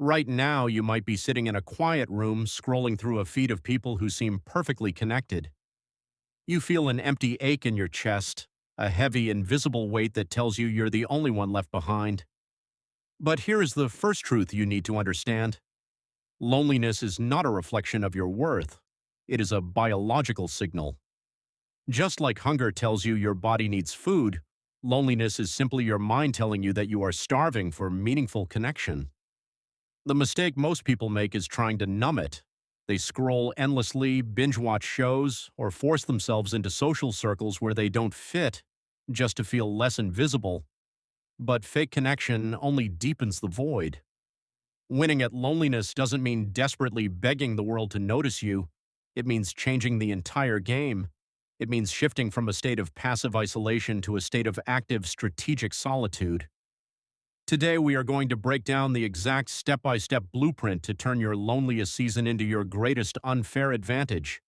Right now, you might be sitting in a quiet room scrolling through a feed of people who seem perfectly connected. You feel an empty ache in your chest, a heavy, invisible weight that tells you you're the only one left behind. But here is the first truth you need to understand. Loneliness is not a reflection of your worth. It is a biological signal. Just like hunger tells you your body needs food, loneliness is simply your mind telling you that you are starving for meaningful connection. The mistake most people make is trying to numb it. They scroll endlessly, binge watch shows, or force themselves into social circles where they don't fit just to feel less invisible. But fake connection only deepens the void. Winning at loneliness doesn't mean desperately begging the world to notice you. It means changing the entire game. It means shifting from a state of passive isolation to a state of active strategic solitude. Today, we are going to break down the exact step-by-step blueprint to turn your loneliest season into your greatest unfair advantage.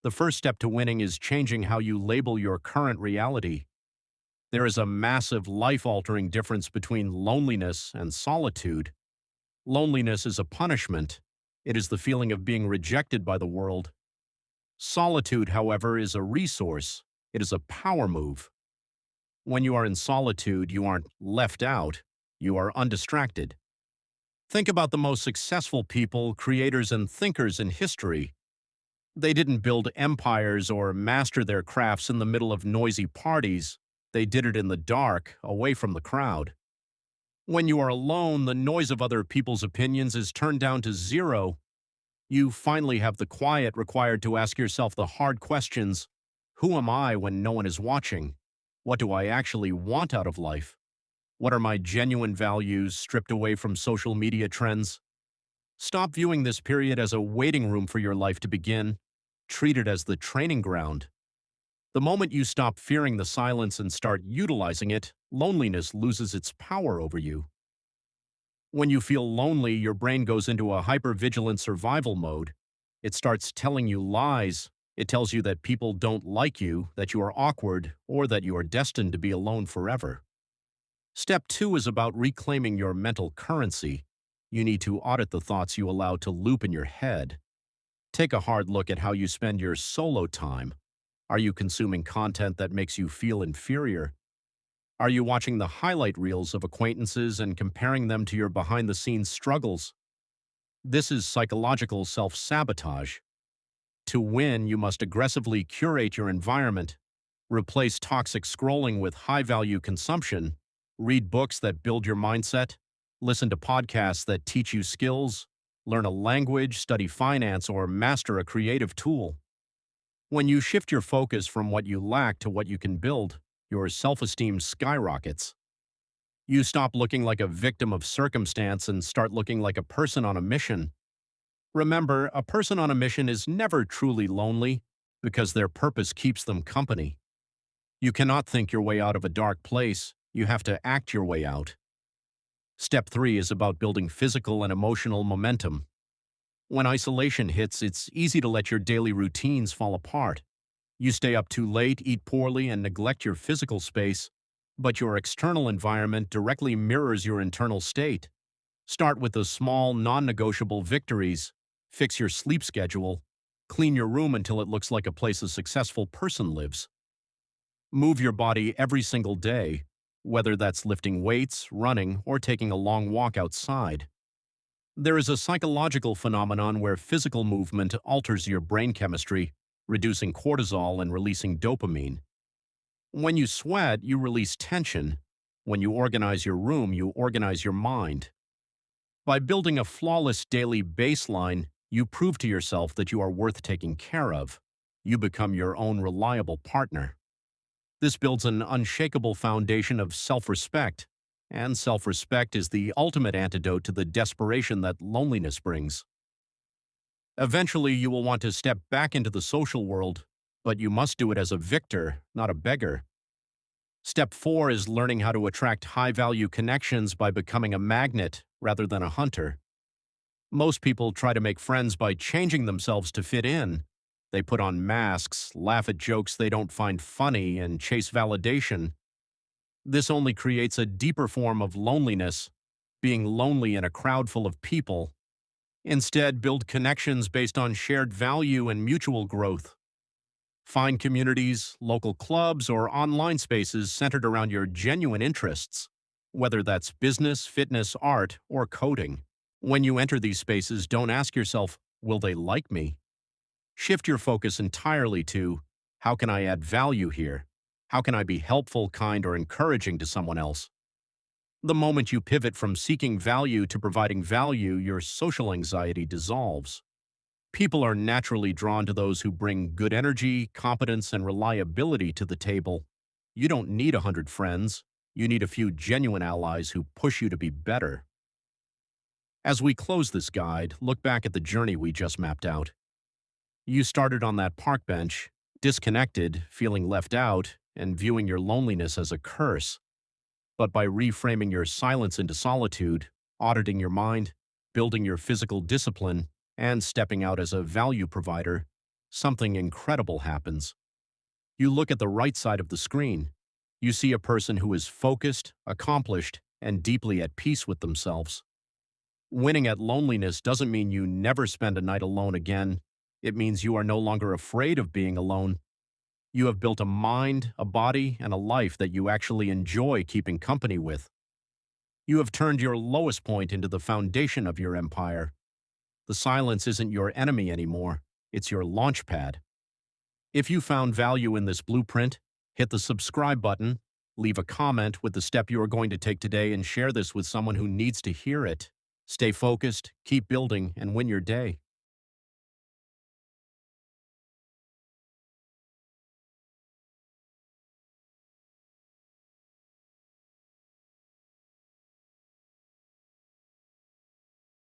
The first step to winning is changing how you label your current reality. There is a massive life-altering difference between loneliness and solitude. Loneliness is a punishment. It is the feeling of being rejected by the world. Solitude, however, is a resource. It is a power move. When you are in solitude, you aren't left out. You are undistracted. Think about the most successful people, creators, and thinkers in history. They didn't build empires or master their crafts in the middle of noisy parties. They did it in the dark, away from the crowd. When you are alone, the noise of other people's opinions is turned down to zero. You finally have the quiet required to ask yourself the hard questions. Who am I when no one is watching? What do I actually want out of life? What are my genuine values stripped away from social media trends? Stop viewing this period as a waiting room for your life to begin. Treat it as the training ground. The moment you stop fearing the silence and start utilizing it, loneliness loses its power over you. When you feel lonely, your brain goes into a hypervigilant survival mode. It starts telling you lies. It tells you that people don't like you, that you are awkward, or that you are destined to be alone forever. Step 2 is about reclaiming your mental currency. You need to audit the thoughts you allow to loop in your head. Take a hard look at how you spend your solo time. Are you consuming content that makes you feel inferior? Are you watching the highlight reels of acquaintances and comparing them to your behind-the-scenes struggles? This is psychological self-sabotage. To win, you must aggressively curate your environment, replace toxic scrolling with high-value consumption, read books that build your mindset, listen to podcasts that teach you skills, learn a language, study finance, or master a creative tool. When you shift your focus from what you lack to what you can build, your self-esteem skyrockets. You stop looking like a victim of circumstance and start looking like a person on a mission. Remember, a person on a mission is never truly lonely because their purpose keeps them company. You cannot think your way out of a dark place. You have to act your way out. Step 3 is about building physical and emotional momentum. When isolation hits, it's easy to let your daily routines fall apart. You stay up too late, eat poorly, and neglect your physical space, but your external environment directly mirrors your internal state. Start with the small, non-negotiable victories. Fix your sleep schedule. Clean your room until it looks like a place a successful person lives. Move your body every single day, whether that's lifting weights, running, or taking a long walk outside. There is a psychological phenomenon where physical movement alters your brain chemistry, reducing cortisol and releasing dopamine. When you sweat, you release tension. When you organize your room, you organize your mind. By building a flawless daily baseline, you prove to yourself that you are worth taking care of. You become your own reliable partner. This builds an unshakable foundation of self-respect, and self-respect is the ultimate antidote to the desperation that loneliness brings. Eventually, you will want to step back into the social world, but you must do it as a victor, not a beggar. Step 4 is learning how to attract high-value connections by becoming a magnet rather than a hunter. Most people try to make friends by changing themselves to fit in. They put on masks, laugh at jokes they don't find funny, and chase validation. This only creates a deeper form of loneliness. being lonely in a crowd full of people. Instead, build connections based on shared value and mutual growth. Find communities, local clubs, or online spaces centered around your genuine interests, whether that's business, fitness, art, or coding. When you enter these spaces, don't ask yourself, will they like me? Shift your focus entirely to, how can I add value here? How can I be helpful, kind, or encouraging to someone else? The moment you pivot from seeking value to providing value, your social anxiety dissolves. People are naturally drawn to those who bring good energy, competence, and reliability to the table. You don't need 100 friends. You need a few genuine allies who push you to be better. As we close this guide, look back at the journey we just mapped out. You started on that park bench, disconnected, feeling left out, and viewing your loneliness as a curse. But by reframing your silence into solitude, auditing your mind, building your physical discipline, and stepping out as a value provider, something incredible happens. You look at the right side of the screen. You see a person who is focused, accomplished, and deeply at peace with themselves. Winning at loneliness doesn't mean you never spend a night alone again. It means you are no longer afraid of being alone. You have built a mind, a body, and a life that you actually enjoy keeping company with. You have turned your lowest point into the foundation of your empire. The silence isn't your enemy anymore. It's your launch pad. If you found value in this blueprint, hit the subscribe button, leave a comment with the step you are going to take today, and share this with someone who needs to hear it. Stay focused, keep building, and win your day.